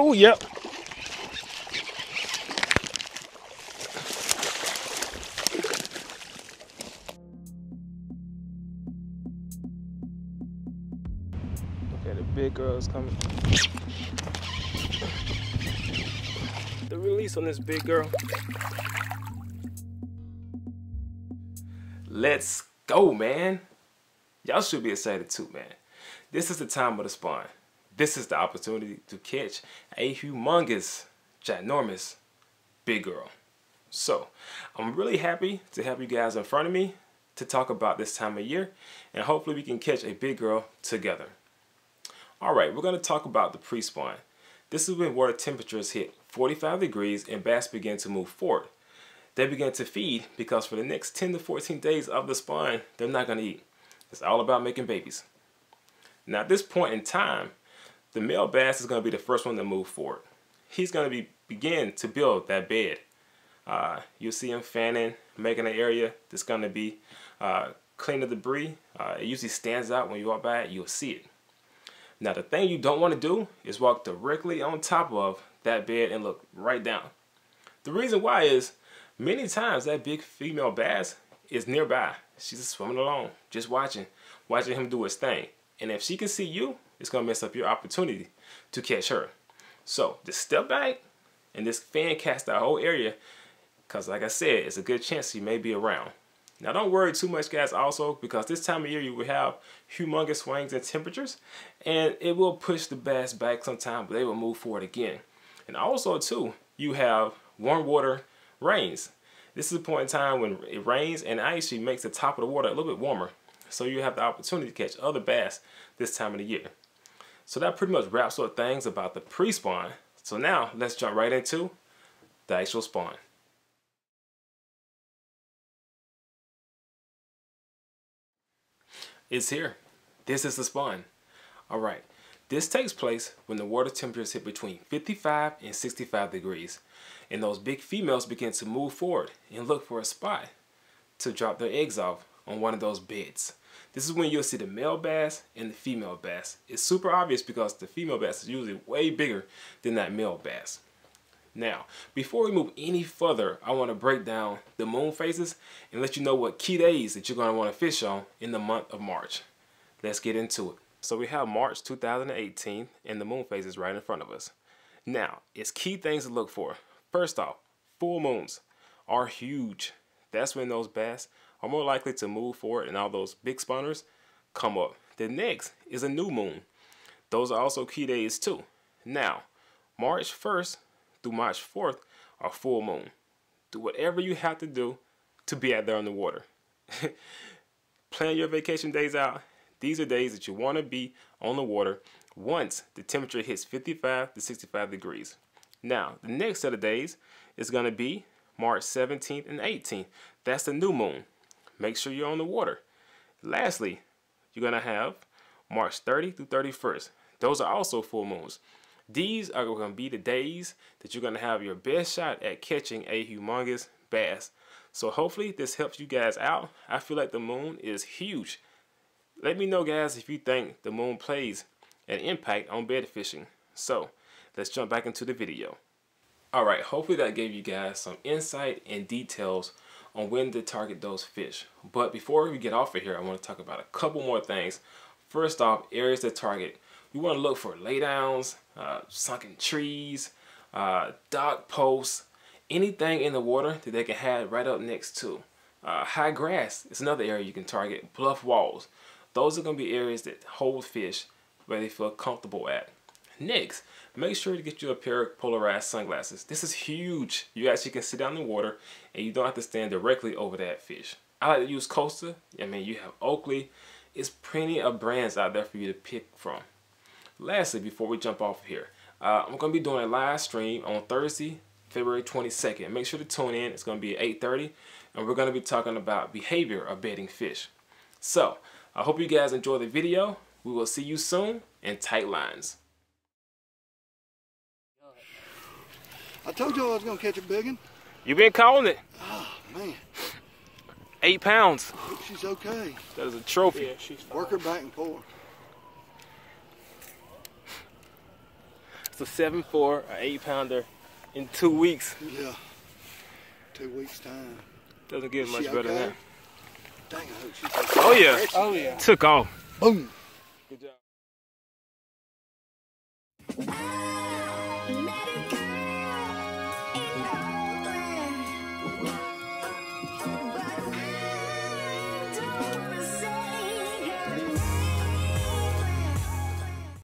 Oh, yep. Okay, the big girl is coming. The release on this big girl. Let's go, man. Y'all should be excited too, man. This is the time of the spawn. This is the opportunity to catch a humongous, ginormous, big girl. So, I'm really happy to have you guys in front of me to talk about this time of year, and hopefully we can catch a big girl together. Alright, we're going to talk about the pre-spawn. This is when water temperatures hit 45 degrees and bass begin to move forward. They begin to feed because for the next 10 to 14 days of the spawn, they're not going to eat. It's all about making babies. Now at this point in time, the male bass is going to be the first one to move forward. He's going to begin to build that bed. You'll see him fanning, making an area that's going to be clean of debris. It usually stands out when you walk by it, you'll see it. Now the thing you don't want to do is walk directly on top of that bed and look right down. The reason why is many times that big female bass is nearby. She's just swimming along, just watching him do his thing. And if she can see you, it's going to mess up your opportunity to catch her. So just step back and just fan cast that whole area, because like I said, it's a good chance she may be around. Now don't worry too much, guys, also, because this time of year you will have humongous swings in temperatures, and it will push the bass back sometime, but they will move forward again. And also too, you have warm water rains. This is a point in time when it rains and actually makes the top of the water a little bit warmer. So you have the opportunity to catch other bass this time of the year. So that pretty much wraps up things about the pre-spawn. So now let's jump right into the actual spawn. It's here. This is the spawn. Alright, this takes place when the water temperatures hit between 55 and 65 degrees. And those big females begin to move forward and look for a spot to drop their eggs off on one of those beds. This is when you'll see the male bass and the female bass. It's super obvious because the female bass is usually way bigger than that male bass. Now, before we move any further, I want to break down the moon phases and let you know what key days that you're going to want to fish on in the month of March. Let's get into it. So we have March 2018 and the moon phase is right in front of us. Now, it's key things to look for. First off, full moons are huge. That's when those bass are more likely to move forward and all those big spawners come up. The next is a new moon. Those are also key days too. Now, March 1st through March 4th are full moon. Do whatever you have to do to be out there on the water. Plan your vacation days out. These are days that you want to be on the water once the temperature hits 55 to 65 degrees. Now, the next set of days is going to be March 17th and 18th. That's the new moon. Make sure you're on the water. Lastly, you're going to have March 30 through 31st. Those are also full moons. These are going to be the days that you're going to have your best shot at catching a humongous bass. So hopefully this helps you guys out. I feel like the moon is huge. Let me know, guys, if you think the moon plays an impact on bed fishing. So let's jump back into the video. Alright, hopefully that gave you guys some insight and details on when to target those fish. But before we get off of here, I want to talk about a couple more things. First off, areas to target. You want to look for laydowns, sunken trees, dock posts, anything in the water that they can have right up next to. High grass is another area you can target. Bluff walls. Those are going to be areas that hold fish where they feel comfortable at. Next, make sure to get you a pair of polarized sunglasses. This is huge. You actually can sit down in the water and you don't have to stand directly over that fish. I like to use Costa. I mean, you have Oakley. It's plenty of brands out there for you to pick from. Lastly, before we jump off here, I'm going to be doing a live stream on Thursday, February 22nd. Make sure to tune in. It's going to be at 8:30, and we're going to be talking about behavior of bedding fish. So, I hope you guys enjoy the video. We will see you soon in tight lines. I told you I was going to catch a big one. You been calling it. Oh, man. 8 pounds. I hope she's okay. That is a trophy. Yeah, she's fine. Work her back and forth. It's a 7.4, an 8-pounder in 2 weeks. Yeah. 2 weeks time. Doesn't get Is much she better than okay? that. Dang, I hope she's okay. Oh yeah. Oh yeah. Took off. Boom.